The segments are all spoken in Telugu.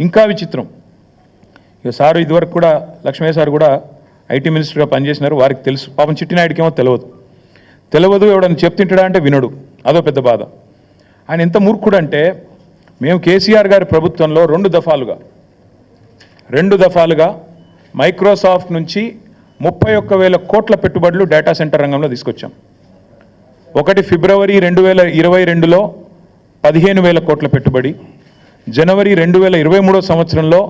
ఇంకా విచిత్రం, ఇక సారు ఇదివరకు కూడా లక్ష్మయ్య సార్ కూడా ఐటీ మినిస్టర్గా పనిచేసినారు, వారికి తెలుసు. పాపం చిట్టినాయుడికేమో తెలియదు, ఎవడని చెప్తుంటాడా అంటే వినడు, అదో పెద్ద బాధ. ఆయన ఎంత మూర్ఖుడు అంటే, మేము కేసీఆర్ గారి ప్రభుత్వంలో రెండు దఫాలుగా మైక్రోసాఫ్ట్ నుంచి 31,000 కోట్ల పెట్టుబడులు డేటా సెంటర్ రంగంలో తీసుకొచ్చాం. ఒకటి ఫిబ్రవరి 2022లో 15,000 కోట్ల పెట్టుబడి, జనవరి 2023 సంవత్సరంలో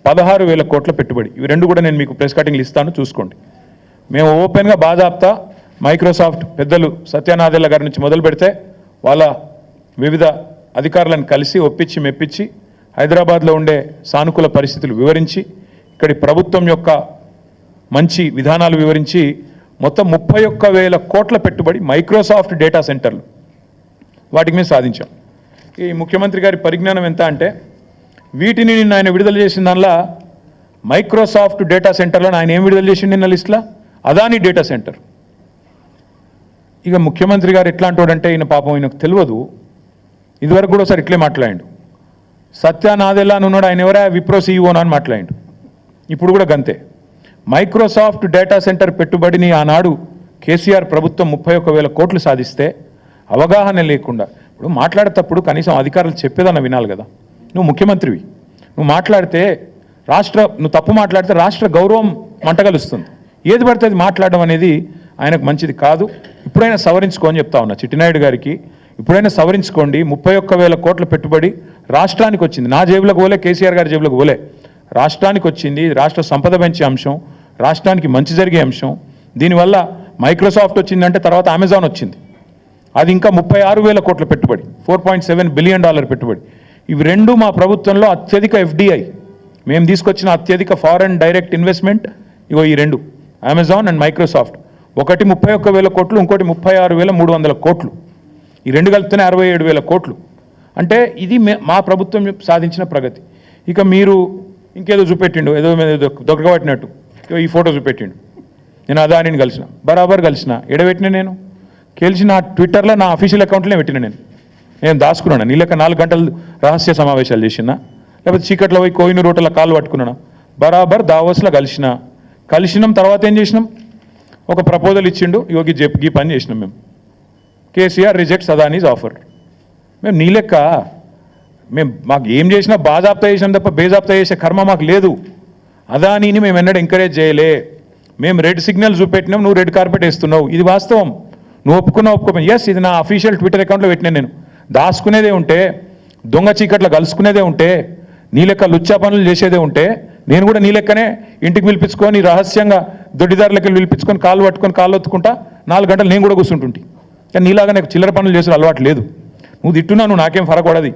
16,000 కోట్ల పెట్టుబడి. ఇవి రెండు కూడా నేను మీకు ప్రెస్ కటింగ్లు ఇస్తాను, చూసుకోండి. మేము ఓపెన్గా బాజాప్తా మైక్రోసాఫ్ట్ పెద్దలు సత్యనాదెల్ల గారి నుంచి మొదలు పెడితే వాళ్ళ వివిధ అధికారులను కలిసి ఒప్పించి మెప్పించి హైదరాబాద్లో ఉండే సానుకూల పరిస్థితులు వివరించి, ఇక్కడి ప్రభుత్వం యొక్క మంచి విధానాలు వివరించి మొత్తం 31,000 కోట్ల పెట్టుబడి మైక్రోసాఫ్ట్ డేటా సెంటర్లు వాటికి మేము సాధించాం. ఈ ముఖ్యమంత్రి గారి పరిజ్ఞానం ఎంత అంటే, వీటిని నిన్న ఆయన విడుదల చేసిన దానిలో మైక్రోసాఫ్ట్ డేటా సెంటర్లో ఆయన ఏం విడుదల చేసిండు నిన్న లిస్టులో? Adani data centre. ఇక ముఖ్యమంత్రి గారు ఎట్లాంటోడంటే, ఈయన పాపం ఈయనకు తెలియదు, ఇదివరకు కూడా ఒకసారి ఇట్లే మాట్లాడిండు. సత్యనాదెల్లా అని ఉన్నాడు, ఆయన ఎవరా విప్రో సీఈఓనా అని మాట్లాడిండు. ఇప్పుడు కూడా గంతే. మైక్రోసాఫ్ట్ డేటా సెంటర్ పెట్టుబడిని ఆనాడు కేసీఆర్ ప్రభుత్వం 31,000 కోట్లు సాధిస్తే అవగాహన లేకుండా, ఇప్పుడు మాట్లాడేటప్పుడు కనీసం అధికారులు చెప్పేదన్న వినాలి కదా. నువ్వు ముఖ్యమంత్రివి, నువ్వు మాట్లాడితే నువ్వు తప్పు మాట్లాడితే రాష్ట్ర గౌరవం మంటగలుస్తుంది. ఏది పడితే అది మాట్లాడడం అనేది ఆయనకు మంచిది కాదు. ఇప్పుడైనా సవరించుకోని చెప్తా ఉన్నా చిట్టినాయుడు గారికి, ఇప్పుడైనా సవరించుకోండి. 31,000 కోట్ల పెట్టుబడి రాష్ట్రానికి వచ్చింది. నా జేబులకు పోలే, కేసీఆర్ గారి జేబులకు పోలే, రాష్ట్రానికి వచ్చింది. రాష్ట్ర సంపద పెంచే అంశం, రాష్ట్రానికి మంచి జరిగే అంశం. దీనివల్ల మైక్రోసాఫ్ట్ వచ్చిందంటే తర్వాత అమెజాన్ వచ్చింది, అది ఇంకా 36,000 కోట్ల పెట్టుబడి, $4.7 బిలియన్ పెట్టుబడి. ఇవి రెండు మా ప్రభుత్వంలో అత్యధిక FDI, మేము తీసుకొచ్చిన అత్యధిక ఫారెన్ డైరెక్ట్ ఇన్వెస్ట్మెంట్. ఇగో ఈ రెండు, అమెజాన్ అండ్ మైక్రోసాఫ్ట్. ఒకటి 31,000 కోట్లు, ఇంకోటి 36,300 కోట్లు. ఈ రెండు కలిపితేనే 67,000 కోట్లు. అంటే ఇది మా ప్రభుత్వం సాధించిన ప్రగతి. ఇక మీరు ఇంకేదో చూపెట్టిండు, ఏదో దొరకబట్టినట్టు ఈ ఫోటో చూపెట్టిండు. నేను అదానిని కలిసిన, బరాబర్ కలిసిన. ఎడబెట్టిన నేను కలిసి నా ట్విట్టర్లో నా అఫీషియల్ అకౌంట్లోనే పెట్టిన. నేను దాచుకున్నాను. నీ లెక్క 4 గంటలు రహస్య సమావేశాలు చేసినా, లేకపోతే చీకట్లో పోయి కోయినూరు రోడ్ల కాలు పట్టుకున్నాను. బరాబర్ దావోస్లో కలిసినాం. తర్వాత ఏం చేసినాం, ఒక ప్రపోజల్ ఇచ్చిండు, యోగి ఈ పని చేసినాం మేము. KCR rejects Adanis offer. మేము నీ లెక్క మాకు ఏం చేసినా బాజాప్తా చేసినాం తప్ప బేజాప్తా చేసే కర్మ మాకు లేదు. అదానీని మేము ఎన్నడూ ఎంకరేజ్ చేయలే. మేము రెడ్ సిగ్నల్ చూపెట్టినాం, నువ్వు రెడ్ కార్పెట్ వేస్తున్నావు. ఇది వాస్తవం, నువ్వు ఒప్పుకోపోయి. ఎస్, ఇది నా అఫీషియల్ ట్విట్టర్ అకౌంట్లో పెట్టినా. నేను దాచుకునేదే ఉంటే, దొంగ చీకట్లో కలుసుకునేదే ఉంటే, నీ లెక్క లుచ్చా పనులు చేసేదే ఉంటే, నేను కూడా నీ లెక్కనే ఇంటికి పిలిపించుకొని రహస్యంగా దొడ్డిదారులకి పిలిపించుకొని కాళ్ళు పట్టుకొని కాళ్ళు ఒత్తుకుంటా 4 గంటలు నేను కూడా కూర్చుంటుంటే. కానీ నీలాగా నాకు చిల్లర పనులు చేసే అలవాటు లేదు. నువ్వు తిట్టున్నా, నువ్వు నాకేం ఫరక పడది.